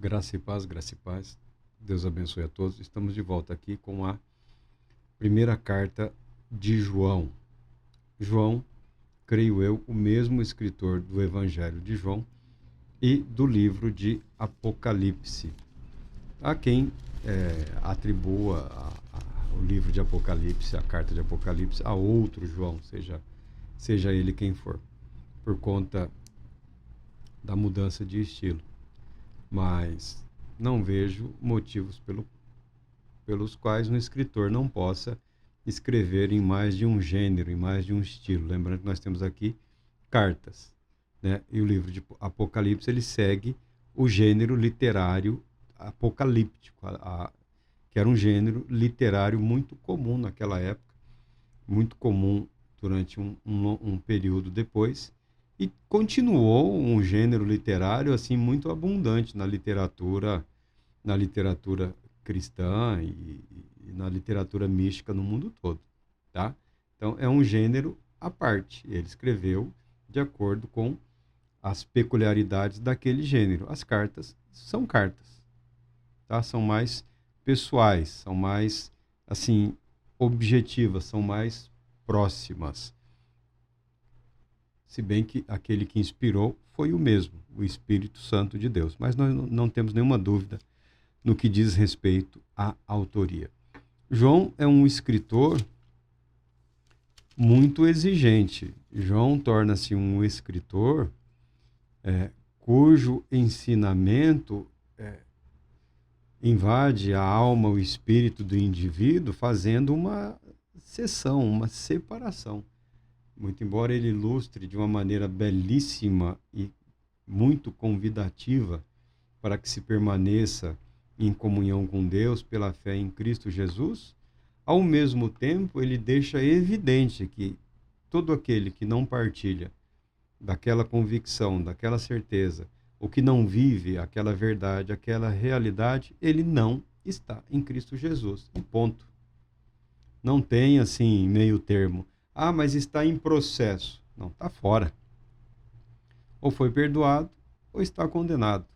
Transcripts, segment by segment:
Graça e paz, graça e paz. Deus abençoe a todos. Estamos de volta aqui com a primeira carta de João. João, creio eu, o mesmo escritor do Evangelho de João e do livro de Apocalipse. Há quem atribua o livro de Apocalipse, a carta de Apocalipse, a outro João, seja ele quem for, por conta da mudança de estilo. Mas não vejo motivos pelos quais um escritor não possa escrever em mais de um gênero, em mais de um estilo. Lembrando que nós temos aqui cartas, né? E o livro de Apocalipse, ele segue o gênero literário apocalíptico, que era um gênero literário muito comum naquela época, muito comum durante um período depois, e continuou um gênero literário assim muito abundante na literatura cristã e na literatura mística no mundo todo, tá? Então é um gênero à parte. Ele escreveu de acordo com as peculiaridades daquele gênero. As cartas, tá? São mais pessoais, são mais assim objetivas, são mais próximas. Se bem que aquele que inspirou foi o mesmo, o Espírito Santo de Deus. Mas nós não temos nenhuma dúvida no que diz respeito à autoria. João é um escritor muito exigente. João torna-se um escritor cujo ensinamento invade a alma, o espírito do indivíduo, fazendo uma seção, uma separação. Muito embora ele ilustre de uma maneira belíssima e muito convidativa para que se permaneça em comunhão com Deus pela fé em Cristo Jesus, ao mesmo tempo ele deixa evidente que todo aquele que não partilha daquela convicção, daquela certeza, ou que não vive aquela verdade, aquela realidade, ele não está em Cristo Jesus. E ponto. Não tem assim meio termo. Ah, mas está em processo. Não, está fora. Ou foi perdoado, ou está condenado.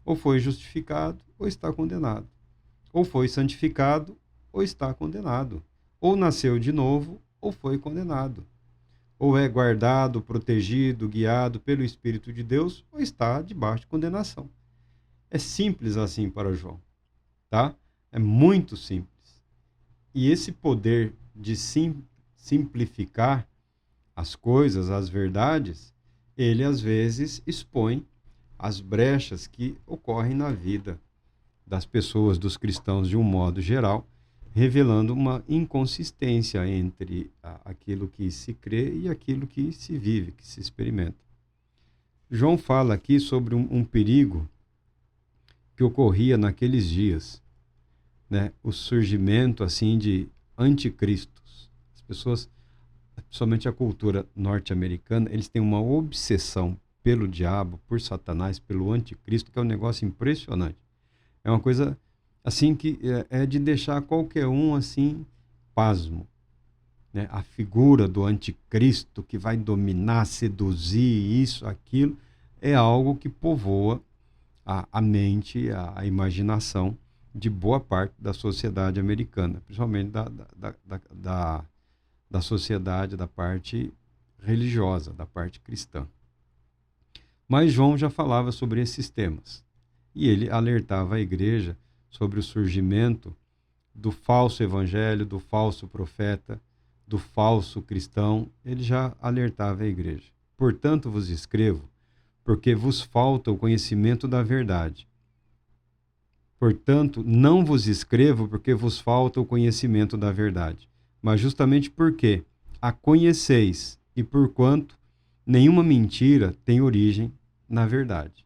Ou foi justificado, ou está condenado. Ou foi santificado, ou está condenado. Ou nasceu de novo, ou foi condenado. Ou é guardado, protegido, guiado pelo Espírito de Deus, ou está debaixo de condenação. É simples assim para João, tá? É muito simples. E esse poder de simplificar as coisas, as verdades, ele às vezes expõe as brechas que ocorrem na vida das pessoas, dos cristãos de um modo geral, revelando uma inconsistência entre aquilo que se crê e aquilo que se vive, que se experimenta. João fala aqui sobre um perigo que ocorria naqueles dias, né? O surgimento assim de anticristos. As pessoas, somente a cultura norte-americana, eles têm uma obsessão pelo diabo, por Satanás, pelo anticristo, que é um negócio impressionante. É uma coisa assim que é de deixar qualquer um assim pasmo, né? A figura do anticristo que vai dominar, seduzir isso, aquilo, é algo que povoa a mente, a imaginação de boa parte da sociedade americana, principalmente da sociedade, da parte religiosa, da parte cristã. Mas João já falava sobre esses temas e ele alertava a igreja sobre o surgimento do falso evangelho, do falso profeta, do falso cristão. Ele já alertava a igreja. Portanto, vos escrevo, porque vos falta o conhecimento da verdade. Portanto, não vos escrevo porque vos falta o conhecimento da verdade, mas justamente porque a conheceis e porquanto nenhuma mentira tem origem na verdade.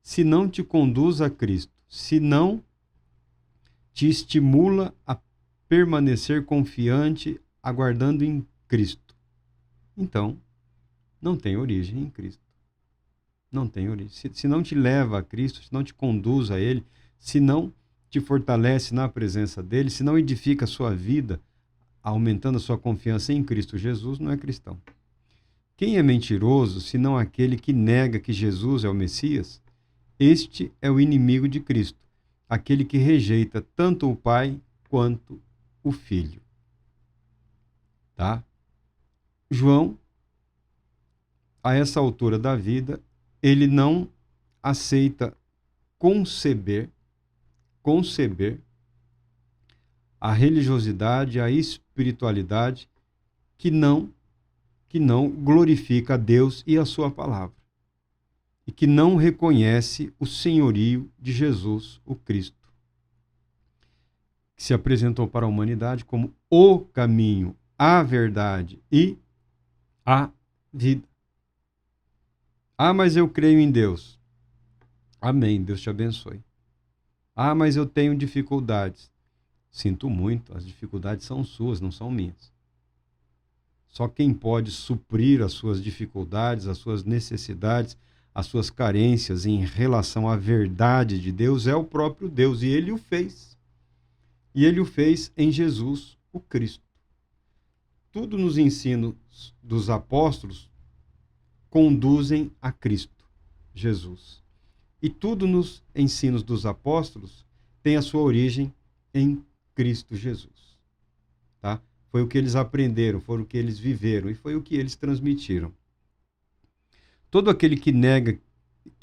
Se não te conduz a Cristo, se não te estimula a permanecer confiante, aguardando em Cristo, então não tem origem em Cristo. Não tem origem. Se não te leva a Cristo, se não te conduz a Ele, se não te fortalece na presença dEle, se não edifica a sua vida, aumentando a sua confiança em Cristo Jesus, não é cristão. Quem é mentiroso, senão aquele que nega que Jesus é o Messias? Este é o inimigo de Cristo, aquele que rejeita tanto o Pai quanto o Filho. Tá? João, a essa altura da vida, ele não aceita conceber a religiosidade, a espiritualidade que não glorifica a Deus e a sua palavra, e que não reconhece o senhorio de Jesus, o Cristo, que se apresentou para a humanidade como o caminho, a verdade e a vida. Ah, mas eu creio em Deus. Amém, Deus te abençoe. Ah, mas eu tenho dificuldades. Sinto muito, as dificuldades são suas, não são minhas. Só quem pode suprir as suas dificuldades, as suas necessidades, as suas carências em relação à verdade de Deus é o próprio Deus, e Ele o fez. E Ele o fez em Jesus, o Cristo. Tudo nos ensinos dos apóstolos conduzem a Cristo, Jesus. E tudo nos ensinos dos apóstolos tem a sua origem em Cristo Jesus. Tá? Foi o que eles aprenderam, foi o que eles viveram e foi o que eles transmitiram. Todo aquele que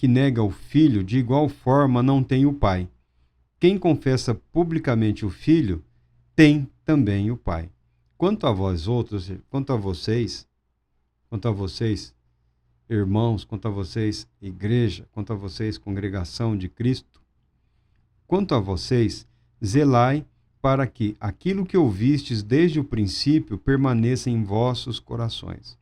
nega o Filho, de igual forma não tem o Pai. Quem confessa publicamente o Filho, tem também o Pai. Quanto a vós outros, quanto a vocês, irmãos, quanto a vocês, igreja, quanto a vocês, congregação de Cristo, quanto a vocês, zelai para que aquilo que ouvistes desde o princípio permaneça em vossos corações.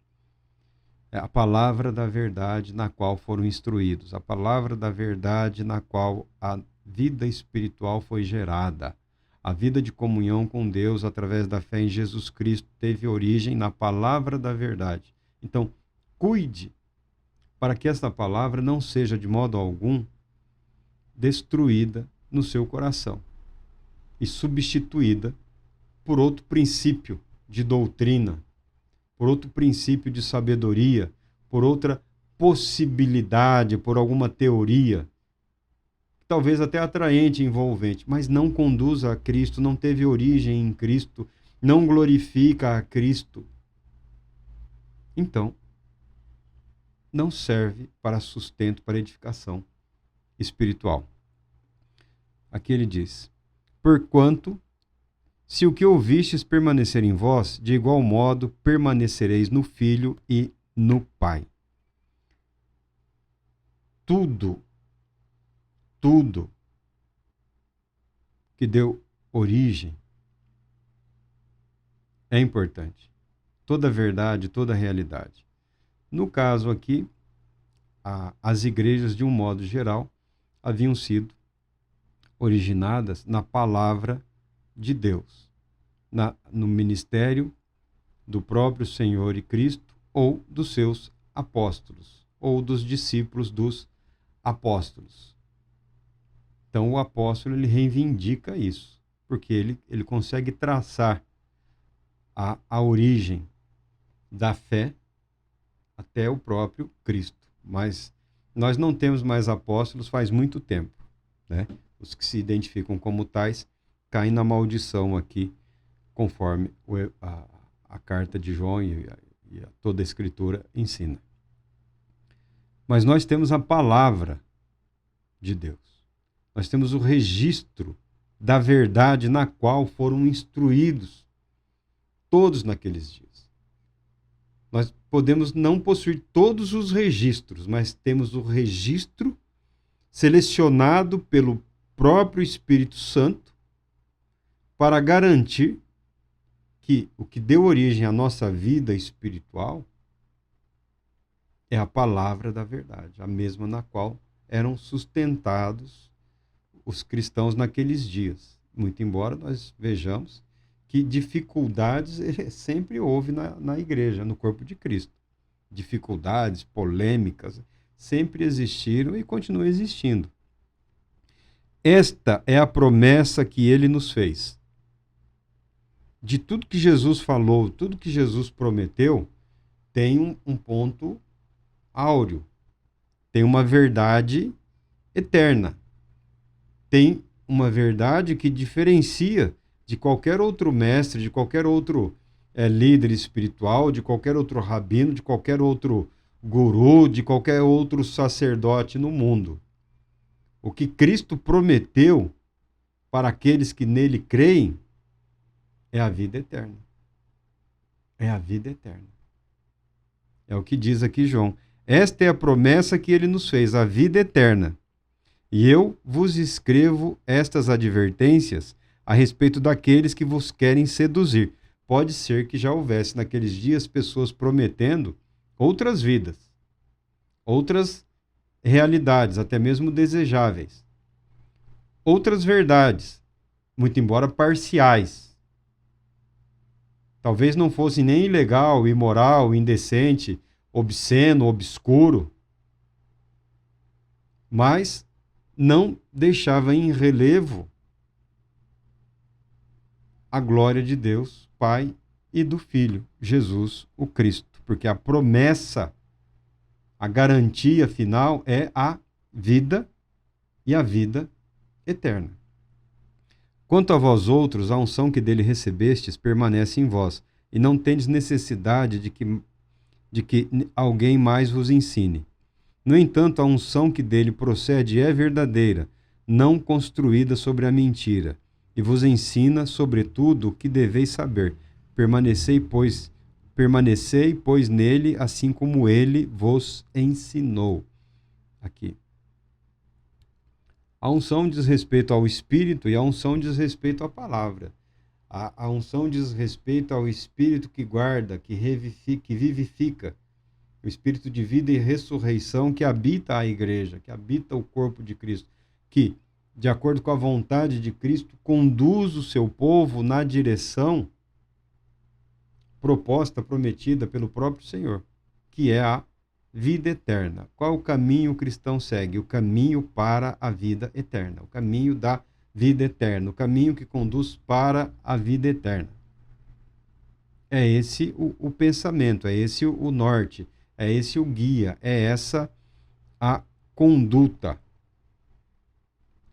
É a palavra da verdade na qual foram instruídos, a palavra da verdade na qual a vida espiritual foi gerada. A vida de comunhão com Deus através da fé em Jesus Cristo teve origem na palavra da verdade. Então, cuide para que esta palavra não seja de modo algum destruída no seu coração e substituída por outro princípio de doutrina, por outro princípio de sabedoria, por outra possibilidade, por alguma teoria, talvez até atraente e envolvente, mas não conduz a Cristo, não teve origem em Cristo, não glorifica a Cristo. Então, não serve para sustento, para edificação espiritual. Aqui ele diz: porquanto, se o que ouvistes permanecer em vós, de igual modo permanecereis no Filho e no Pai. Tudo que deu origem é importante. Toda verdade, toda realidade. No caso aqui, as igrejas, de um modo geral, haviam sido originadas na palavra de Deus, no ministério do próprio Senhor e Cristo, ou dos seus apóstolos, ou dos discípulos dos apóstolos. Então o apóstolo ele reivindica isso, porque ele consegue traçar a origem da fé até o próprio Cristo. Mas nós não temos mais apóstolos faz muito tempo, né? Os que se identificam como tais caem na maldição aqui, conforme a carta de João e toda a Escritura ensina. Mas nós temos a palavra de Deus. Nós temos o registro da verdade na qual foram instruídos todos naqueles dias. Nós podemos não possuir todos os registros, mas temos o registro selecionado pelo próprio Espírito Santo para garantir que o que deu origem à nossa vida espiritual é a palavra da verdade, a mesma na qual eram sustentados os cristãos naqueles dias. Muito embora nós vejamos que dificuldades sempre houve na igreja, no corpo de Cristo. Dificuldades, polêmicas, sempre existiram e continuam existindo. Esta é a promessa que ele nos fez. De tudo que Jesus falou, tudo que Jesus prometeu, tem um ponto áureo. Tem uma verdade eterna. Tem uma verdade que diferencia de qualquer outro mestre, de qualquer outro líder espiritual, de qualquer outro rabino, de qualquer outro guru, de qualquer outro sacerdote no mundo. O que Cristo prometeu para aqueles que nele creem é a vida eterna. É a vida eterna. É o que diz aqui João. Esta é a promessa que ele nos fez, a vida eterna. E eu vos escrevo estas advertências a respeito daqueles que vos querem seduzir. Pode ser que já houvesse naqueles dias pessoas prometendo outras vidas, outras realidades, até mesmo desejáveis, outras verdades, muito embora parciais. Talvez não fosse nem ilegal, imoral, indecente, obsceno, obscuro, mas não deixava em relevo a glória de Deus, Pai, e do Filho, Jesus, o Cristo. Porque a promessa, a garantia final é a vida e a vida eterna. Quanto a vós outros, a unção que dele recebestes permanece em vós, e não tendes necessidade de que alguém mais vos ensine. No entanto, a unção que dele procede é verdadeira, não construída sobre a mentira, e vos ensina, sobretudo, o que deveis saber. Permanecei, pois, nele, assim como ele vos ensinou. Aqui. A unção diz respeito ao Espírito e a unção diz respeito à palavra. A unção diz respeito ao Espírito que guarda, que vivifica, o Espírito de vida e ressurreição que habita a igreja, que habita o corpo de Cristo, que, de acordo com a vontade de Cristo, conduz o seu povo na direção proposta, prometida pelo próprio Senhor, que é a vida eterna. Qual o caminho o cristão segue? O caminho para a vida eterna, o caminho da vida eterna, o caminho que conduz para a vida eterna. É esse o pensamento, é esse o norte, é esse o guia, é essa a conduta.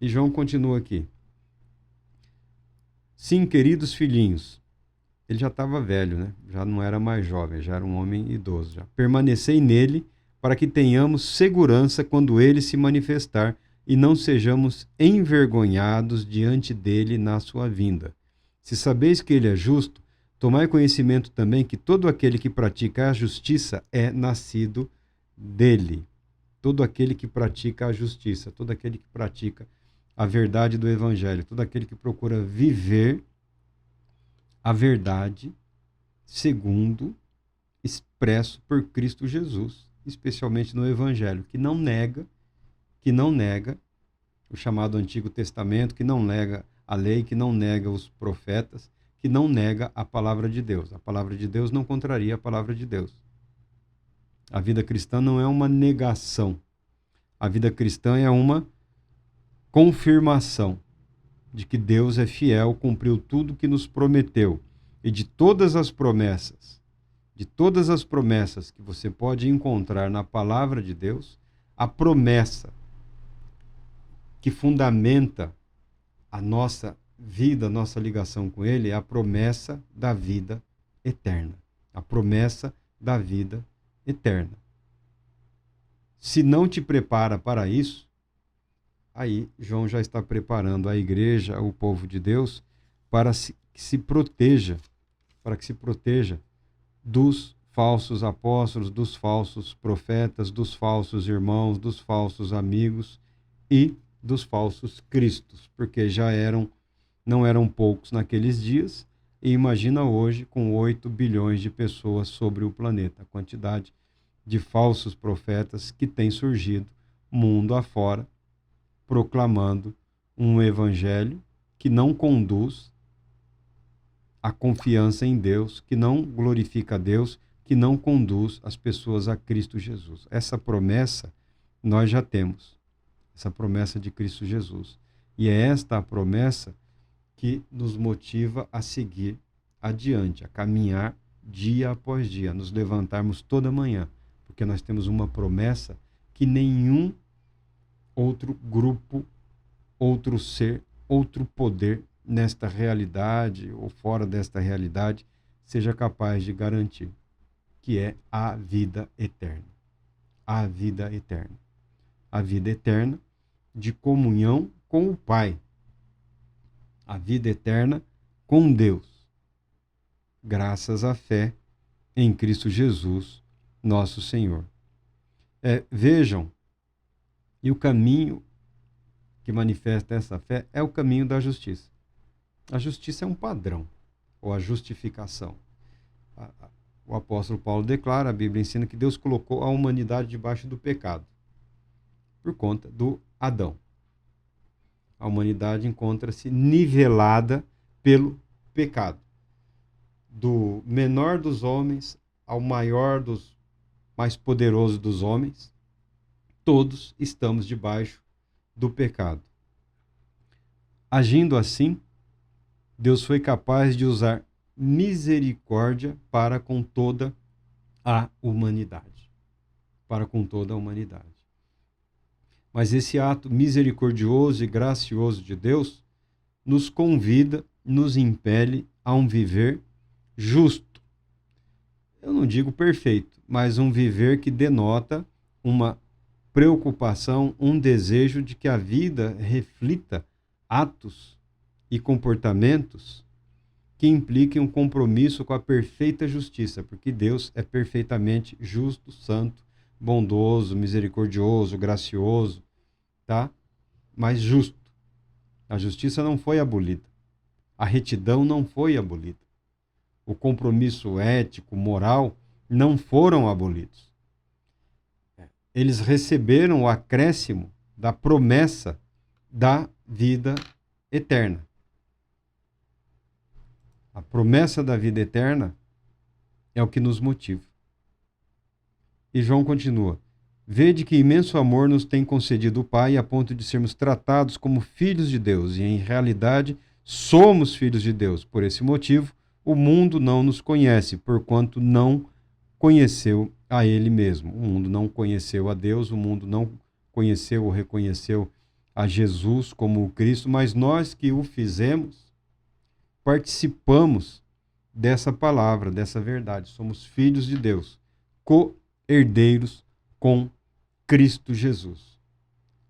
E João continua aqui. Sim, queridos filhinhos, ele já estava velho, né? Já não era mais jovem, já era um homem idoso. Já. Permanecei nele para que tenhamos segurança quando ele se manifestar e não sejamos envergonhados diante dele na sua vinda. Se sabeis que ele é justo, tomai conhecimento também que todo aquele que pratica a justiça é nascido dele. Todo aquele que pratica a justiça, todo aquele que pratica a verdade do Evangelho, todo aquele que procura viver a verdade segundo expresso por Cristo Jesus, especialmente no Evangelho, que não nega o chamado Antigo Testamento, que não nega a lei, que não nega os profetas, que não nega a palavra de Deus. A palavra de Deus não contraria a palavra de Deus. A vida cristã não é uma negação. A vida cristã é uma confirmação de que Deus é fiel, cumpriu tudo que nos prometeu. E de todas as promessas que você pode encontrar na palavra de Deus, a promessa que fundamenta a nossa vida, a nossa ligação com Ele, é a promessa da vida eterna. A promessa da vida eterna. Se não te prepara para isso, aí João já está preparando a igreja, o povo de Deus, para que se proteja dos falsos apóstolos, dos falsos profetas, dos falsos irmãos, dos falsos amigos e dos falsos cristos, porque não eram poucos naqueles dias, e imagina hoje com 8 bilhões de pessoas sobre o planeta, a quantidade de falsos profetas que tem surgido mundo afora, proclamando um evangelho que não conduz à confiança em Deus, que não glorifica a Deus, que não conduz as pessoas a Cristo Jesus. Essa promessa nós já temos, essa promessa de Cristo Jesus. E é esta a promessa que nos motiva a seguir adiante, a caminhar dia após dia, a nos levantarmos toda manhã, porque nós temos uma promessa que nenhum outro grupo, outro ser, outro poder nesta realidade ou fora desta realidade seja capaz de garantir, que é a vida eterna. A vida eterna. A vida eterna de comunhão com o Pai. A vida eterna com Deus. Graças à fé em Cristo Jesus, nosso Senhor. Vejam, e o caminho que manifesta essa fé é o caminho da justiça. A justiça é um padrão, ou a justificação. O apóstolo Paulo declara, a Bíblia ensina que Deus colocou a humanidade debaixo do pecado, por conta do Adão. A humanidade encontra-se nivelada pelo pecado. Do menor dos homens ao maior dos mais poderoso dos homens, todos estamos debaixo do pecado. Agindo assim, Deus foi capaz de usar misericórdia para com toda a humanidade. Para com toda a humanidade. Mas esse ato misericordioso e gracioso de Deus nos convida, nos impele a um viver justo. Eu não digo perfeito, mas um viver que denota uma preocupação, um desejo de que a vida reflita atos e comportamentos que impliquem um compromisso com a perfeita justiça, porque Deus é perfeitamente justo, santo, bondoso, misericordioso, gracioso, tá? Mas justo. A justiça não foi abolida. A retidão não foi abolida. O compromisso ético, moral, não foram abolidos. Eles receberam o acréscimo da promessa da vida eterna. A promessa da vida eterna é o que nos motiva. E João continua: vede que imenso amor nos tem concedido o Pai a ponto de sermos tratados como filhos de Deus, e em realidade somos filhos de Deus. Por esse motivo, o mundo não nos conhece, porquanto não conheceu a Ele mesmo. O mundo não conheceu a Deus, o mundo não conheceu ou reconheceu a Jesus como o Cristo, mas nós que o fizemos, participamos dessa palavra, dessa verdade. Somos filhos de Deus, co-herdeiros com Cristo Jesus.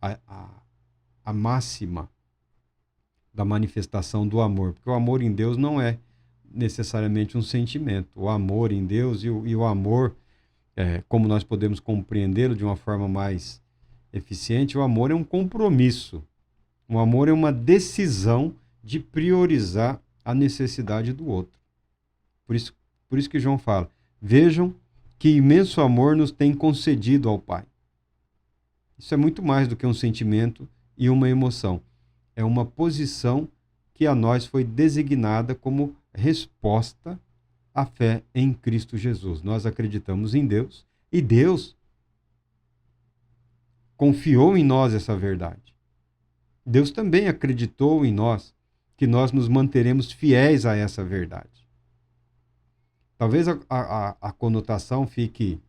A máxima da manifestação do amor, porque o amor em Deus não é necessariamente um sentimento. O amor em Deus e o amor, como nós podemos compreendê-lo de uma forma mais eficiente, o amor é um compromisso. O amor é uma decisão de priorizar a necessidade do outro. Por isso que João fala: vejam que imenso amor nos tem concedido ao Pai. Isso é muito mais do que um sentimento e uma emoção. É uma posição que a nós foi designada como resposta à fé em Cristo Jesus. Nós acreditamos em Deus e Deus confiou em nós essa verdade. Deus também acreditou em nós que nós nos manteremos fiéis a essa verdade. Talvez a conotação fique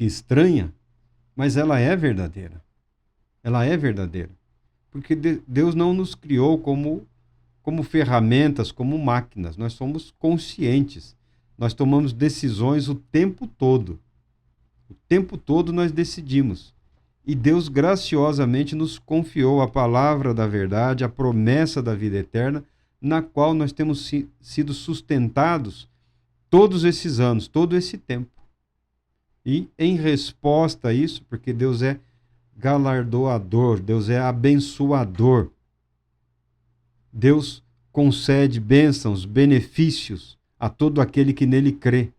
estranha, mas ela é verdadeira. Ela é verdadeira. Porque Deus não nos criou como ferramentas, como máquinas. Nós somos conscientes. Nós tomamos decisões o tempo todo. O tempo todo nós decidimos. E Deus graciosamente nos confiou a palavra da verdade, a promessa da vida eterna, na qual nós temos sido sustentados todos esses anos, todo esse tempo. E em resposta a isso, porque Deus é galardoador, Deus é abençoador, Deus concede bênçãos, benefícios a todo aquele que nele crê.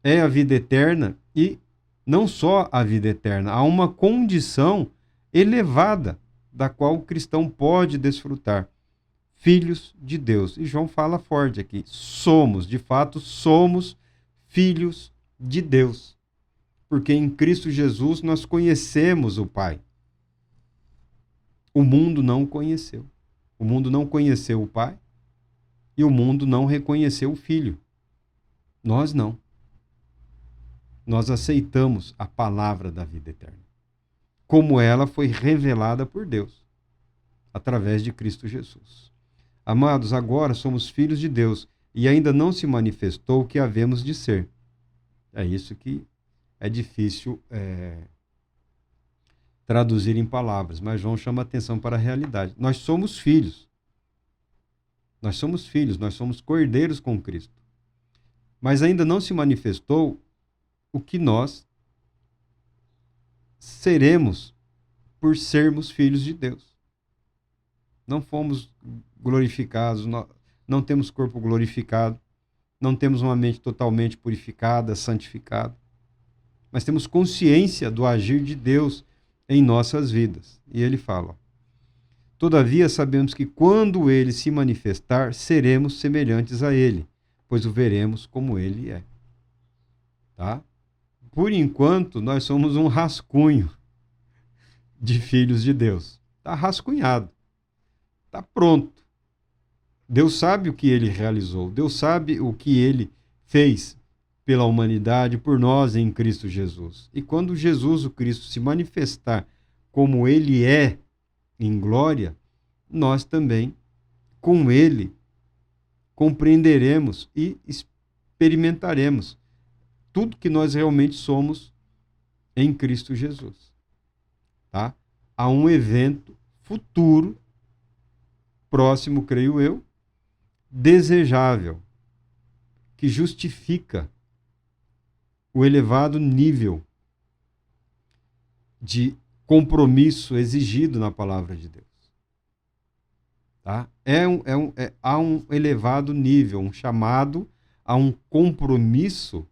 É a vida eterna e não só a vida eterna, há uma condição elevada da qual o cristão pode desfrutar. Filhos de Deus. E João fala forte aqui. Somos, de fato, somos filhos de Deus. Porque em Cristo Jesus nós conhecemos o Pai. O mundo não o conheceu. O mundo não conheceu o Pai e o mundo não reconheceu o Filho. Nós não. Nós aceitamos a palavra da vida eterna. como ela foi revelada por Deus, através de Cristo Jesus. Amados, agora somos filhos de Deus e ainda não se manifestou o que havemos de ser. É isso que é difícil traduzir em palavras, mas João chama atenção para a realidade. Nós somos filhos. Nós somos filhos, nós somos cordeiros com Cristo. Mas ainda não se manifestou o que nós seremos por sermos filhos de Deus. Não fomos glorificados, não temos corpo glorificado, não temos uma mente totalmente purificada, santificada, mas temos consciência do agir de Deus em nossas vidas. E ele fala: todavia sabemos que quando ele se manifestar, seremos semelhantes a ele, pois o veremos como ele é. Tá? Por enquanto, nós somos um rascunho de filhos de Deus. Está rascunhado. Está pronto. Deus sabe o que ele realizou. Deus sabe o que ele fez pela humanidade, por nós em Cristo Jesus. E quando Jesus, o Cristo, se manifestar como ele é em glória, nós também, com ele, compreenderemos e experimentaremos tudo que nós realmente somos em Cristo Jesus. Tá? Há um evento futuro, próximo, creio eu, desejável, que justifica o elevado nível de compromisso exigido na palavra de Deus. Tá? Há um elevado nível, um chamado a um compromisso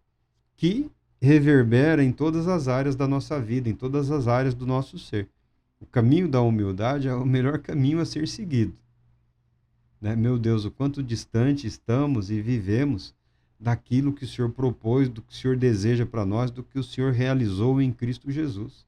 que reverbera em todas as áreas da nossa vida, em todas as áreas do nosso ser. O caminho da humildade é o melhor caminho a ser seguido. Né? Meu Deus, o quanto distante estamos e vivemos daquilo que o Senhor propôs, do que o Senhor deseja para nós, do que o Senhor realizou em Cristo Jesus.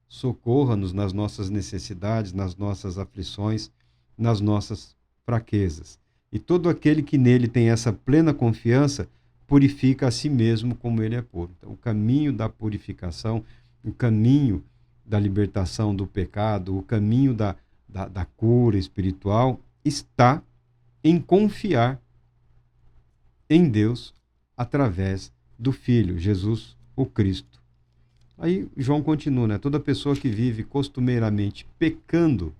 Socorra-nos nas nossas necessidades, nas nossas aflições, nas nossas fraquezas. E todo aquele que nele tem essa plena confiança, purifica a si mesmo como ele é puro. Então, o caminho da purificação, o caminho da libertação do pecado, o caminho da cura espiritual está em confiar em Deus através do Filho, Jesus, o Cristo. Aí João continua, né? Toda pessoa que vive costumeiramente pecando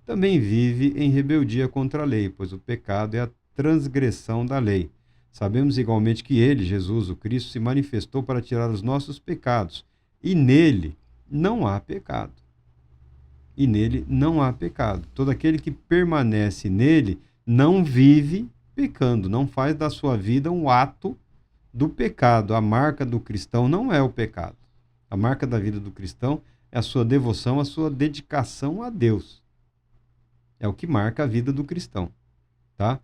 também vive em rebeldia contra a lei, pois o pecado é a transgressão da lei. Sabemos igualmente que ele, Jesus, o Cristo, se manifestou para tirar os nossos pecados, e nele não há pecado. E nele não há pecado. Todo aquele que permanece nele não vive pecando, não faz da sua vida um ato do pecado. A marca do cristão não é o pecado. A marca da vida do cristão é a sua devoção, a sua dedicação a Deus. É o que marca a vida do cristão, tá?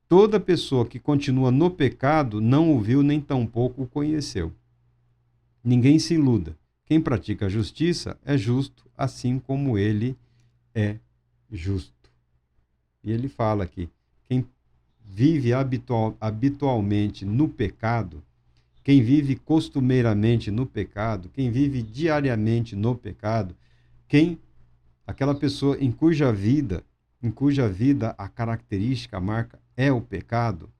Toda pessoa que continua no pecado não o viu nem tampouco o conheceu. Ninguém se iluda. Quem pratica a justiça é justo, assim como ele é justo. E ele fala aqui, quem vive habitualmente no pecado, quem vive costumeiramente no pecado, quem vive diariamente no pecado, aquela pessoa em cuja vida a característica, a marca é o pecado,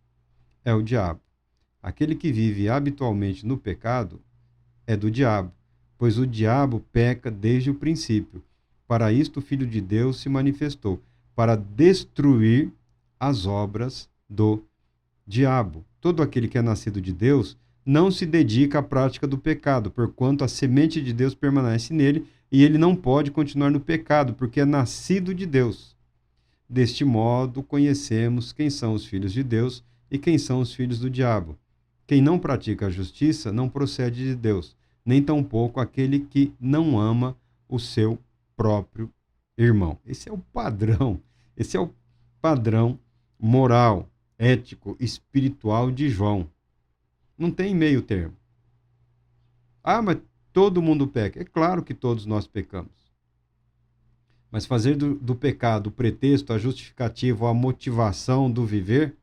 é o diabo. Aquele que vive habitualmente no pecado é do diabo, pois o diabo peca desde o princípio. Para isto o Filho de Deus se manifestou, para destruir as obras do diabo. Todo aquele que é nascido de Deus não se dedica à prática do pecado, porquanto a semente de Deus permanece nele e ele não pode continuar no pecado, porque é nascido de Deus. Deste modo, conhecemos quem são os filhos de Deus e quem são os filhos do diabo. Quem não pratica a justiça não procede de Deus, nem tampouco aquele que não ama o seu próprio irmão. Esse é o padrão moral, ético, espiritual de João. Não tem meio termo. Ah, mas todo mundo peca. É claro que todos nós pecamos. Mas fazer do pecado o pretexto, a justificativa, a motivação do viver,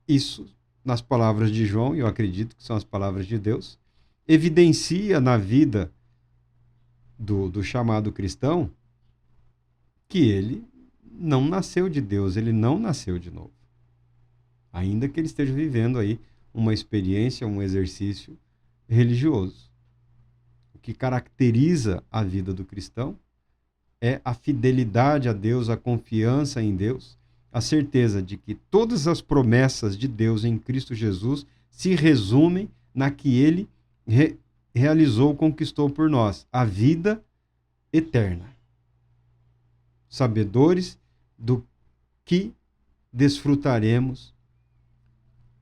isso, nas palavras de João, e eu acredito que são as palavras de Deus, evidencia na vida do chamado cristão que ele não nasceu de Deus, ele não nasceu de novo. Ainda que ele esteja vivendo aí uma experiência, um exercício religioso. O que caracteriza a vida do cristão é a fidelidade a Deus, a confiança em Deus, a certeza de que todas as promessas de Deus em Cristo Jesus se resumem na que ele realizou, conquistou por nós, a vida eterna. Sabedores do que desfrutaremos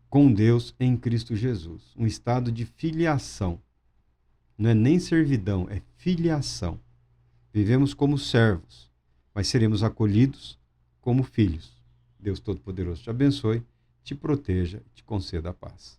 com Deus em Cristo Jesus. Um estado de filiação. Não é nem servidão, é filiação. Vivemos como servos, mas seremos acolhidos como filhos. Deus Todo-Poderoso te abençoe, te proteja e te conceda a paz.